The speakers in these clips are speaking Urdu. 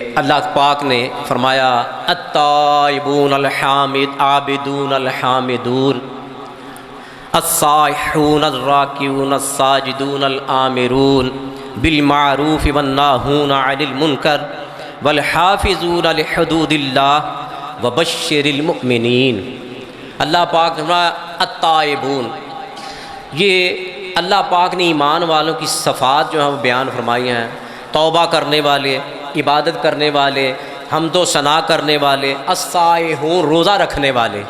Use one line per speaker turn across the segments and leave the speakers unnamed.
اللہ پاک نے فرمایا التائبون الحامد عابدون الحامدون الصائحون الراکعون الساجدون الآمرون بالمعروف والناہون عن المنکر والحافظون لحدود اللہ وبشر المؤمنین۔ اللہ پاک نے فرمایا التائبون، یہ اللہ پاک نے ایمان والوں کی صفات جو ہیں وہ بیان فرمائی ہیں۔ توبہ کرنے والے، عبادت کرنے والے، حمد و ثنا کرنے والے، الصائحون روزہ رکھنے والے،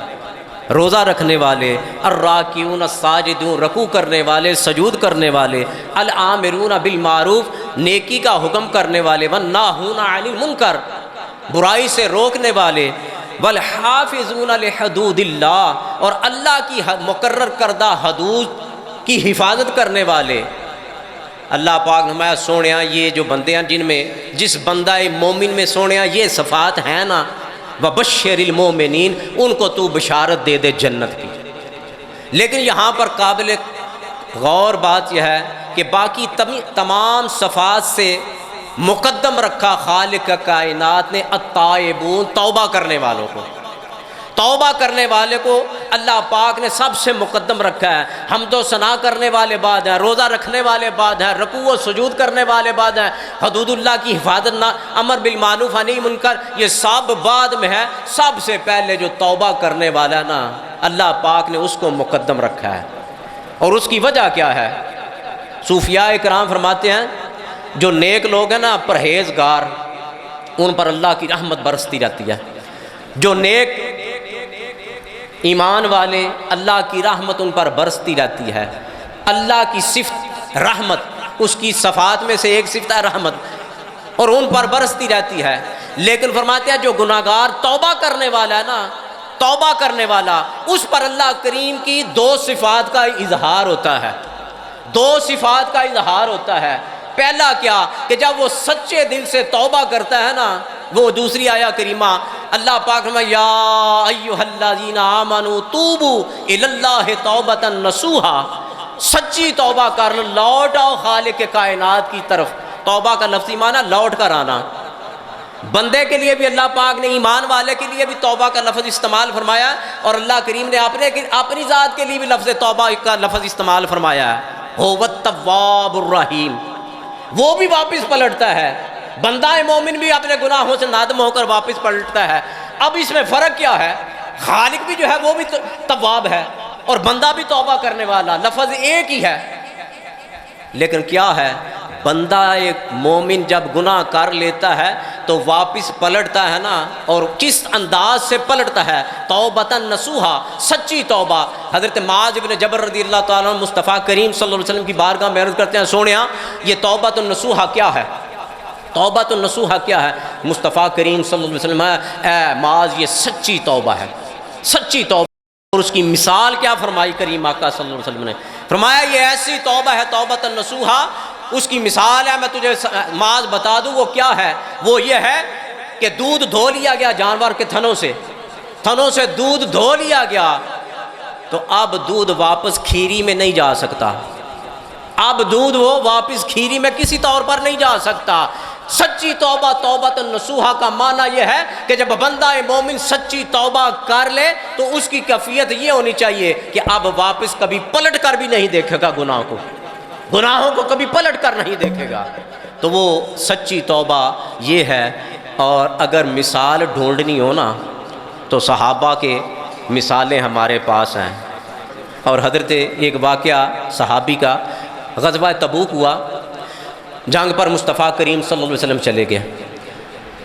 روزہ رکھنے والے، الراکعون الساجدون رکوع کرنے والے، سجود کرنے والے، الآمرون بالمعروف نیکی کا حکم کرنے والے، والناہون عن المنکر برائی سے روکنے والے، والحافظون لحدود اللہ اور اللہ کی مقرر کردہ حدود کی حفاظت کرنے والے۔ اللہ پاک نے فرمایا سونیا یہ جو بندے ہیں جن میں جس بندہ مومن میں سونیا یہ صفات ہیں نا، وبشر المؤمنین ان کو تو بشارت دے دے جنت کی۔ لیکن یہاں پر قابل غور بات یہ ہے کہ باقی تمام صفات سے مقدم رکھا خالق کائنات نے التائبون توبہ کرنے والوں کو۔ توبہ کرنے والے کو اللہ پاک نے سب سے مقدم رکھا ہے۔ حمد و ثنا کرنے والے بعد ہیں، روزہ رکھنے والے بعد ہیں، رکوع و سجود کرنے والے بعد ہیں، حدود اللہ کی حفاظت، امر بالمعروف نہی منکر یہ سب بعد میں ہے۔ سب سے پہلے جو توبہ کرنے والا ہے نا اللہ پاک نے اس کو مقدم رکھا ہے۔ اور اس کی وجہ کیا ہے؟ صوفیاء کرام فرماتے ہیں جو نیک لوگ ہیں نا پرہیزگار ان پر اللہ کی رحمت برستی رہتی ہے۔ جو نیک ایمان والے اللہ کی رحمت ان پر برستی رہتی ہے۔ اللہ کی صفت رحمت، اس کی صفات میں سے ایک صفت ہے رحمت، اور ان پر برستی رہتی ہے۔ لیکن فرماتے ہیں جو گناہگار توبہ کرنے والا ہے نا، توبہ کرنے والا اس پر اللہ کریم کی دو صفات کا اظہار ہوتا ہے، دو صفات کا اظہار ہوتا ہے۔ پہلا کیا کہ جب وہ سچے دل سے توبہ کرتا ہے نا، وہ دوسری آیہ کریمہ اللہ پاک میں یا ایھا الذین آمنوا توبوا الی اللہ توبۃ نصوحا، سچی توبہ کر لوٹ آؤ خالق کائنات کی طرف۔ توبہ کا لفظی معنی لوٹ کر آنا۔ بندے کے لیے بھی اللہ پاک نے، ایمان والے کے لیے بھی توبہ کا لفظ استعمال فرمایا، اور اللہ کریم نے اپنی ذات کے لیے بھی لفظ توبہ کا لفظ استعمال فرمایا ہے۔ هو التواب الرحیم، وہ بھی واپس پلٹتا ہے۔ بندہ مومن بھی اپنے گناہوں سے نادم ہو کر واپس پلٹتا ہے۔ اب اس میں فرق کیا ہے؟ خالق بھی جو ہے وہ بھی تواب ہے اور بندہ بھی توبہ کرنے والا، لفظ ایک ہی ہے، لیکن کیا ہے؟ بندہ ایک مومن جب گناہ کر لیتا ہے تو واپس پلٹتا ہے نا، اور کس انداز سے پلٹتا ہے؟ توبۃ نصوحا، سچی توبہ۔ حضرت معاذ بن جبل رضی اللہ تعالیٰ عنہ مصطفیٰ کریم صلی اللہ علیہ وسلم کی بارگاہ میں عرض کرتے ہیں سونیا یہ توبۃ النصوحا کیا ہے؟ توبۃ النصوحا کیا ہے؟ مصطفیٰ کریم صلی اللہ علیہ وسلم اے معاذ یہ سچی توبہ ہے، سچی توبہ۔ اور اس کی مثال کیا فرمائی کریم آقا صلی اللہ علیہ وسلم نے؟ فرمایا یہ ایسی توبہ ہے توبۃ النصوحا، اس کی مثال ہے، میں تجھے معاذ بتا دوں وہ کیا ہے۔ وہ یہ ہے کہ دودھ دھو لیا گیا جانور کے تھنوں سے دودھ دھو لیا گیا، تو اب دودھ واپس کھیری میں نہیں جا سکتا، اب دودھ وہ واپس کھیری میں کسی طور پر نہیں جا سکتا۔ سچی توبہ توبۃ النصوحا کا معنی یہ ہے کہ جب بندہ مومن سچی توبہ کر لے تو اس کی کیفیت یہ ہونی چاہیے کہ اب واپس کبھی پلٹ کر بھی نہیں دیکھے گا گناہوں کو کبھی پلٹ کر نہیں دیکھے گا۔ تو وہ سچی توبہ یہ ہے۔ اور اگر مثال ڈھونڈنی ہو نا تو صحابہ کے مثالیں ہمارے پاس ہیں۔ اور حضرت ایک واقعہ صحابی کا، غزوہ تبوک ہوا، جنگ پر مصطفیٰ کریم صلی اللہ علیہ وسلم چلے گئے،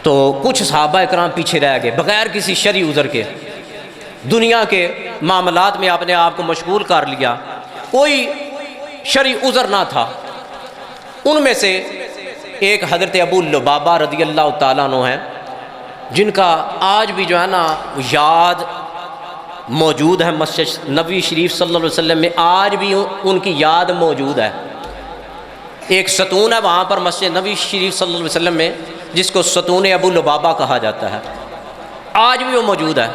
تو کچھ صحابہ اکرام پیچھے رہ گئے بغیر کسی شرعی عذر کے، دنیا کے معاملات میں اپنے آپ کو مشغول کر لیا، کوئی شرعی عذر نہ تھا۔ ان میں سے ایک حضرت ابو لبابہ رضی اللہ تعالیٰ عنہ ہیں، جن کا آج بھی جو ہے نا یاد موجود ہے مسجد نبوی شریف صلی اللہ علیہ وسلم میں، آج بھی ان کی یاد موجود ہے۔ ایک ستون ہے وہاں پر مسجد نبوی شریف صلی اللہ علیہ وسلم میں جس کو ستون ابو لبابہ کہا جاتا ہے، آج بھی وہ موجود ہے۔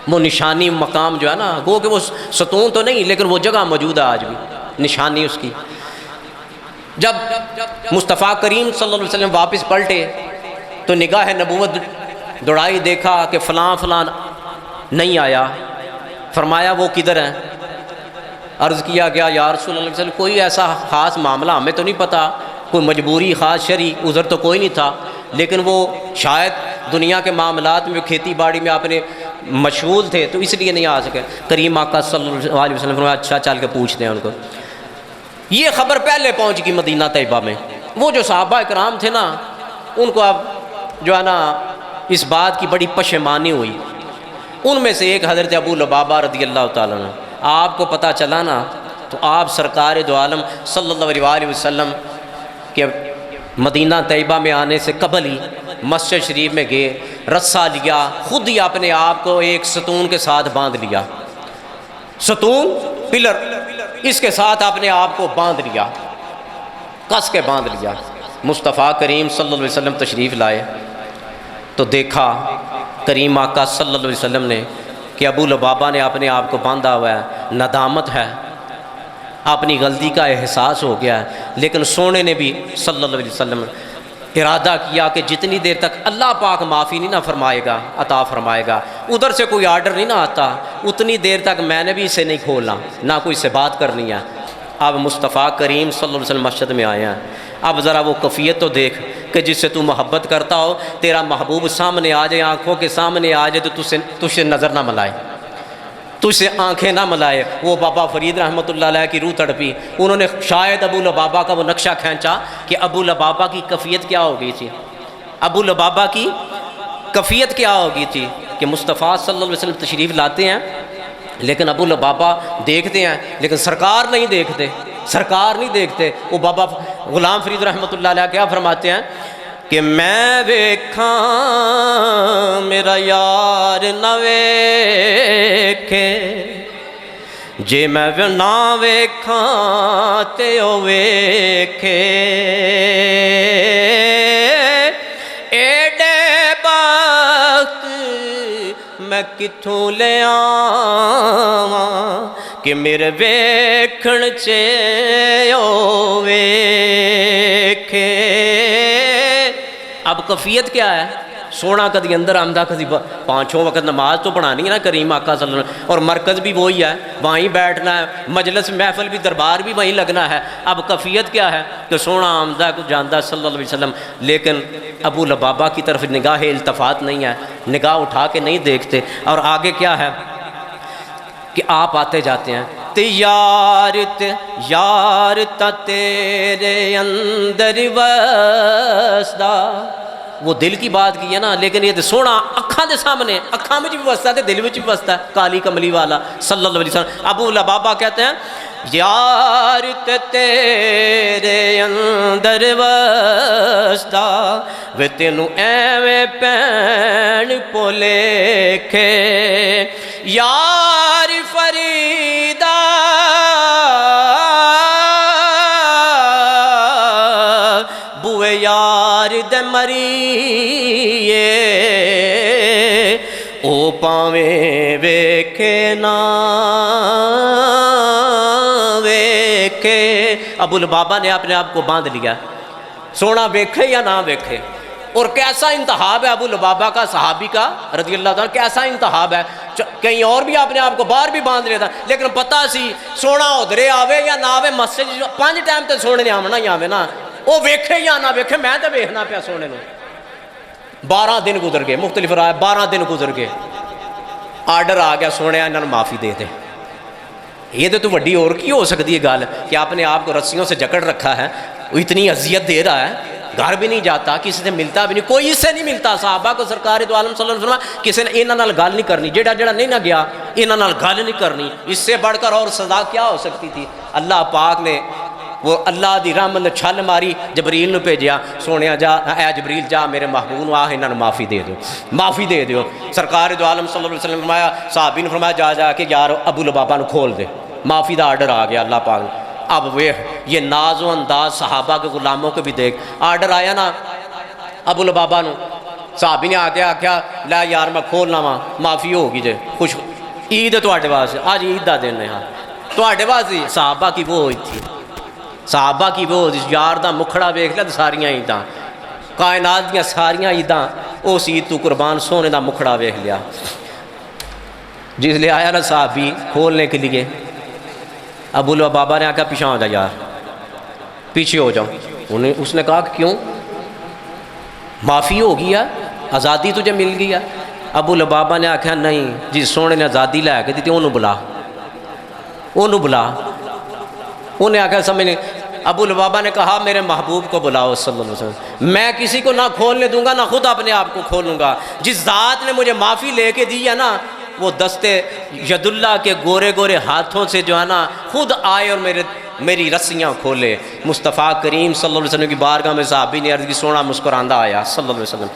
وہ نشانی مقام جو ہے نا، گو کہ وہ ستون تو نہیں لیکن وہ جگہ موجود ہے آج بھی، نشانی اس کی۔ جب مصطفیٰ کریم صلی اللہ علیہ وسلم واپس پلٹے تو نگاہ نبوت دوڑائی، دیکھا کہ فلاں فلاں نہیں آیا، فرمایا وہ کدھر ہیں؟ عرض کیا گیا یا رسول اللہ صلی اللہ علیہ وسلم کوئی ایسا خاص معاملہ ہمیں تو نہیں پتا، کوئی مجبوری خاص شرعی عذر تو کوئی نہیں تھا، لیکن وہ شاید دنیا کے معاملات میں کھیتی باڑی میں اپنے مشغول تھے تو اس لیے نہیں آ سکے۔ کریم آقا صلی اللہ علیہ وسلم فرمایا اچھا چل کے پوچھتے ہیں ان کو۔ یہ خبر پہلے پہنچ گئی مدینہ طیبہ میں، وہ جو صحابہ کرام تھے نا ان کو اب جو ہے نا اس بات کی بڑی پشیمانی ہوئی۔ ان میں سے ایک حضرت ابو لبابہ رضی اللہ تعالیٰ عنہ، آپ کو پتہ چلا نا تو آپ سرکار دو عالم صلی اللہ علیہ وسلم کے مدینہ طیبہ میں آنے سے قبل ہی مسجد شریف میں گئے، رسہ لیا، خود ہی اپنے آپ کو ایک ستون کے ساتھ باندھ لیا، ستون پلر اس کے ساتھ اپنے آپ کو باندھ لیا، کس کے باندھ لیا۔ مصطفیٰ کریم صلی اللہ علیہ وسلم تشریف لائے تو دیکھا کریم آقا صلی اللہ علیہ وسلم نے کہ ابو لبابہ نے اپنے آپ کو باندھا ہوا ہے، ندامت ہے، اپنی غلطی کا احساس ہو گیا ہے، لیکن سونے نے بھی صلی اللہ علیہ وسلم ارادہ کیا کہ جتنی دیر تک اللہ پاک معافی نہیں نہ فرمائے گا، عطا فرمائے گا، ادھر سے کوئی آرڈر نہیں نہ آتا، اتنی دیر تک میں نے بھی اسے نہیں کھولنا، نہ کوئی سے بات کرنی ہے۔ اب مصطفیٰ کریم صلی اللہ علیہ وسلم مسجد میں آئے ہیں، اب ذرا وہ کیفیت تو دیکھ کہ جس سے تو محبت کرتا ہو، تیرا محبوب سامنے آ جائے، آنکھوں کے سامنے آ جائے تو تجھ سے نظر نہ ملائے، تجھ سے آنکھیں نہ ملائے۔ وہ بابا فرید رحمۃ اللہ علیہ کی روح تڑپی، انہوں نے شاید ابو لبابہ کا وہ نقشہ کھینچا کہ ابو لبابہ کی کیفیت کیا ہو گئی تھی، ابو لبابہ کی کیفیت کیا ہو گئی تھی کہ مصطفیٰ صلی اللہ علیہ وسلم تشریف لاتے ہیں لیکن ابو لبابہ دیکھتے ہیں لیکن سرکار نہیں دیکھتے، سرکار نہیں دیکھتے۔ وہ بابا غلام فرید رحمۃ اللہ علیہ کیا فرماتے ہیں کہ میں ویکھاں میرا یار نہ ویکھے، جے میں نہ ویکھاں تے او ویکھے، ایڈے بخت میں کتھوں لے آواں کہ میرے ویکھن چے او ویکھے۔ اب کیفیت کیا ہے؟ سونا کدی اندر آمدہ کدی پانچوں وقت نماز تو پڑھانی ہے نا کریم آقا صلی اللہ علیہ وسلم، اور مرکز بھی وہی ہے، وہیں بیٹھنا ہے، مجلس محفل بھی دربار بھی وہیں لگنا ہے۔ اب کیفیت کیا ہے کہ سونا آمدہ کو جاندہ صلی اللہ علیہ وسلم، لیکن ابو لبابہ کی طرف نگاہ التفات نہیں ہے، نگاہ اٹھا کے نہیں دیکھتے۔ اور آگے کیا ہے کہ آپ آتے جاتے ہیں، یار تا تیرے اندر وسدا، وہ دل کی بات کی ہے نا، لیکن یہ سونا اکھاں دے سامنے، اکھاں میں بھی وستا ہے دل میں بھی وستا ہے، کالی کملی والا صلی اللہ علیہ وسلم۔ ابو لبابہ کہتے ہیں یار تے تیرے اندر وسدا، وے تینوں ایویں پین پولیکھے، یار فریدا بوئے یار دے مریے، او پاویں ویکھے نا ویکھے۔ ابو لبابہ نے اپنے آپ کو باندھ لیا، سونا ویکھے یا نہ ویکھے۔ اور کیسا انتخاب ہے ابو لبابہ کا، صحابی کا رضی اللہ تعالیٰ، کیسا انتخاب ہے۔ کہیں اور بھی اپنے آپ کو باہر بھی باندھ لیتا، لیکن پتہ سی سونا ادھرے آوے یا نہ آوے، مسجد 5 ٹائم تے سونے نے آمنا ہی آوے نا، وہ ویکھے یا نہ ویکھے، میں تو ویکھنا پیا سونے نو۔ 12 دن گزر گئے، مختلف رائے 12 دن گزر گئے، آرڈر آ گیا سونے انہوں نے معافی دے دے۔ یہ تو وڈی اور کی ہو سکتی ہے گل کہ اپنے آپ کو رسیوں سے جکڑ رکھا ہے، وہ اتنی اذیت دے رہا ہے، گھر بھی نہیں جاتا، کسی سے ملتا بھی نہیں، کوئی اس سے نہیں ملتا۔ صحابہ کو سرکار دو عالم صلی اللہ علیہ وسلم کسی نے انہاں نال گل نہیں کرنی، جڑا نہیں نہ گیا انہاں نال گل نہیں کرنی، اس سے بڑھ کر اور سزا کیا ہو سکتی تھی۔ اللہ پاک نے وہ اللہ دی رحمت نے چھل ماری، جبریل نو بھیجیا، سونے جا اے جبریل جا میرے محبوب نو آ انہاں نو معافی دے دیو، معافی دے دیو۔ سرکار دو عالم صلی اللہ علیہ وسلم نے فرمایا، صحابی نے فرمایا جا کے یار ابو لبابہ نو کھول دے، معافی دا آرڈر آ گیا اللہ پاک نے۔ اب وہ یہ ناز و انداز صحابہ کے غلاموں کو بھی دیکھ، آرڈر آیا نا ابو لبابہ نو، صحابی نے آ کیا لا یار میں کھولنا وا، معافی ہوگی جے، خوش عید ہے تواڈے واسطے، آج عید دا دن ہے، ہاں تواڈے واسطے۔ صحابہ کی وہ ہوئی تھی، صحابہ کی وہ یار دا مکھڑا ویکھ لیا تو ساریاں عیداں، کائنات دیا ساریاں عیداں اس عید تو قربان سونے دا مکھڑا ویکھ لیا. جس لے آیا نا صحابی کھولنے کے لیے، ابو لبابہ نے آکھا پیچھے ہو جا یار، پیچھے ہو جاؤ. اس نے کہا کہ کیوں؟ معافی ہو گیا، آزادی تجھے مل گیا. ابو لبابہ نے آکھا نہیں، جس سونے نے آزادی لے کے دیتی انہوں بلا، انہوں بلا. انہیں آکھا سمجھنے. ابو لبابہ نے کہا میرے محبوب کو بلاؤ صلی اللہ علیہ وسلم، میں کسی کو نہ کھولنے دوں گا نہ خود اپنے آپ کو کھولوں گا. جس ذات نے مجھے معافی لے کے دی ہے نا، وہ دستے ید اللہ کے گورے گورے ہاتھوں سے جو ہے نا خود آئے اور میری رسیاں کھولے. مصطفیٰ کریم صلی اللہ علیہ وسلم کی بارگاہ میں صحابی نے عرض کی سونا مسکراندہ آیا صلی اللہ علیہ وسلم،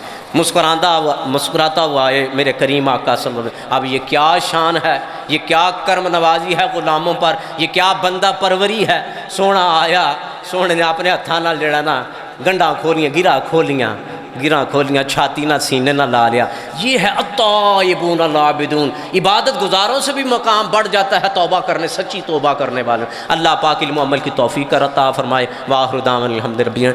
مسکراتا ہوا آئے میرے کریم آقا صلی اللہ علیہ وسلم. اب یہ کیا شان ہے، یہ کیا کرم نوازی ہے غلاموں پر، یہ کیا بندہ پروری ہے. سونا آیا، سونے نے اپنے ہتھاں نال جڑا نا گنڈاں کھولیاں، گراں کھولیاں، چھاتی نہ سینے نہ لا لیا. یہ ہے الطائبون العابدون. عبادت گزاروں سے بھی مقام بڑھ جاتا ہے توبہ کرنے، سچی توبہ کرنے والے. اللہ پاک علم و عمل کی توفیق عطا فرمائے. وآخر دعوانا الحمد للہ.